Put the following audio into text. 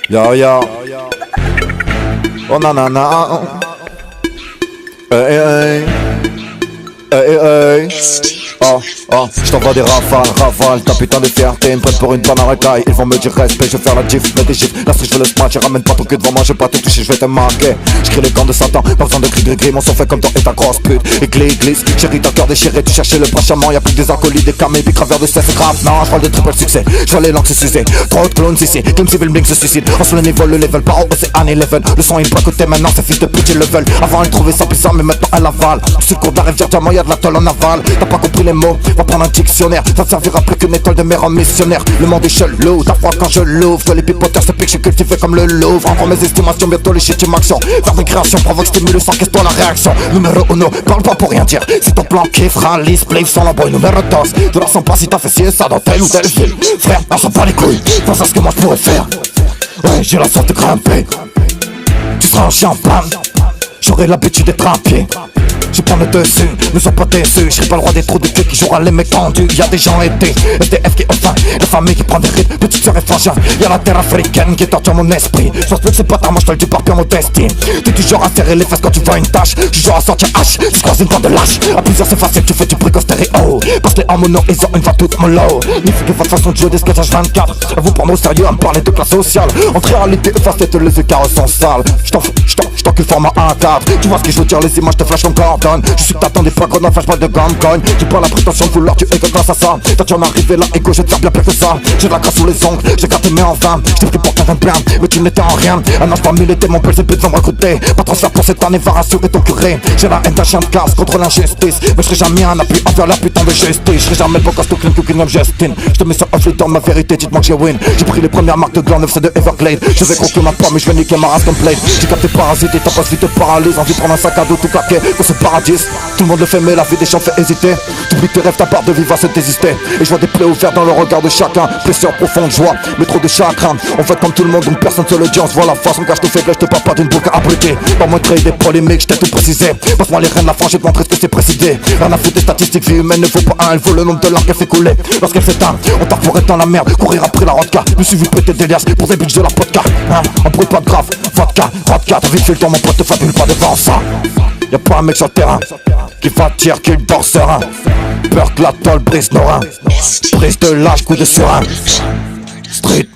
Yo yo. Oh nanana. Hey hey. Hey hey. Oh, je t'envoie des rafales, ta putain de fierté me prête pour une bonne racaille. Ils vont me dire respect, je vais faire la gif, mets des gifs. La street je veux le smash, ramène pas ton cul devant moi, je vais pas te toucher, je vais te marquer. J'cris les gants de Satan, pas besoin de gris, mon son fait comme toi et ta grosse pute. Glisse, chérie ta cœur déchiré, tu cherchais le bras charmant, y'a plus que des acolytes, des camés, puis graveurs de cesse grave. Non, j'parle de triple succès, j'vois les langues se sucer. Trop de clones ici, Clim Civil Blink se suicide. On se le niveau, le level, par Océan 11. Le son il braque maintenant, ces fils de pute ils le veulent. Avant ils trouvaient ça puissant, mais maintenant elle avale. Sur le cours de la rivière diamant, y'a de la tôle en aval. T'as pas compris les mots, va prendre un dictionnaire. Ça te servira plus qu'une école de mer en missionnaire. Le monde est chelou, t'as froid quand je l'ouvre. Que les pipoteurs se piquent, je suis cultivé comme le Louvre. Encore mes estimations, bientôt les shit action. Faire des créations, provoque stimulus sans question la réaction. Numéro 1, parle pas pour rien dire. Si ton plan kiffe, ralise, play sans la boy. Numéro 2, de la sens pas si t'as fait ci et ça dans telle ou telle ville. Frère, n'en sens pas les couilles, pense à ce que moi je pourrais faire. Ouais, j'ai la sorte de grimper. Tu seras en champagne, j'aurai l'habitude d'être un pied. Je prends le dessus, ne sois pas déçus. Je serai pas le roi des trous de cul qui jouera les mecs tendus. Y'a des gens aidés, SDF qui ont faim. La famille qui prend des rides, petite sœur et frangin. Y'a la terre africaine qui torture mon esprit. Je pense plus que c'est pas ta moi je te le dis par pure modestie. T'es du genre à serrer les fesses quand tu vois une tâche. Du genre à sortir H, tu croises une bande de lâche. À plusieurs c'est facile, tu fais du brico stéréo. Parce que les en mono, ils ont une voix toute mollo. Ni fait que votre façon de jouer des sketchs H24. À vous prendre au sérieux, à me parler de classe sociale. Entre réalité et facette, les écarts sont sales. J't'encule format 1-4. Tu vois ce que je veux dire, les images te flashent comme Gordon. Je suis que t'attendais pas qu'on en flash pas de gamme coin. Tu prends la prétention de vouloir tuer que grâce à ça. T'as tu en arrivé là et que je te faire bien pire que ça. J'ai de la grâce sous les ongles, j'ai gratté mes en vain. J't'ai pris pour faire un plein, mais tu n'étais en rien. Un ange parmi l'été, mon PLCP devant me recruter. Pas transfert pour cette année, va rassurer ton curé. J'ai la haine d'un chien de classe contre l'injustice. Mais je serai jamais un appui envers la putain de justice. Je serai jamais le beau costume clean cooking comme Justin. J'te mets sur off le temps de ma vérité, dites-moi que j'ai win. J'ai pris les premières marques de gland 9 c'est de Everglade. Je vais croquer ma pomme mais je vais niquer ma race complète. J'ai capté parasite et ta passe vite te paralyse. Envie de prendre un sac à dos tout claqué pour ce paradis. Tout le monde le fait mais la vie des gens fait hésiter. T'oublies tes rêves, ta part de vivre à se désister. Et je vois des plaies ouvertes dans le regard de chacun. Blessure profonde, joie, mais trop de chagrin. On fait comme tout le monde, donc personne se le dit. On se voit la façon quand je te fais que je te parle pas d'une boucle à abriter. Pas moi de créer des polémiques, je t'ai tout précisé. Passe-moi les rênes, la frange et te montrer ce que c'est précisé. Rien à foutre des statistiques, vie humaine ne vaut pas un. Elle vaut le nombre de larmes qu'elle fait couler. Lorsqu'elle s'éteint, on t'a fourré dans la merde. Courir après la rodka, me suis vu péter des liasses pour des bitches de la vodka. On brûle pas de grave, vodka, t'as vite fait le temps, mon pote te fabule pas devant ça. Y'a pas un mec sur le terrain qui va tirer qu'il dort serein. Peur que la tôle brise nos reins. Prise de lâche, coup de surin. Street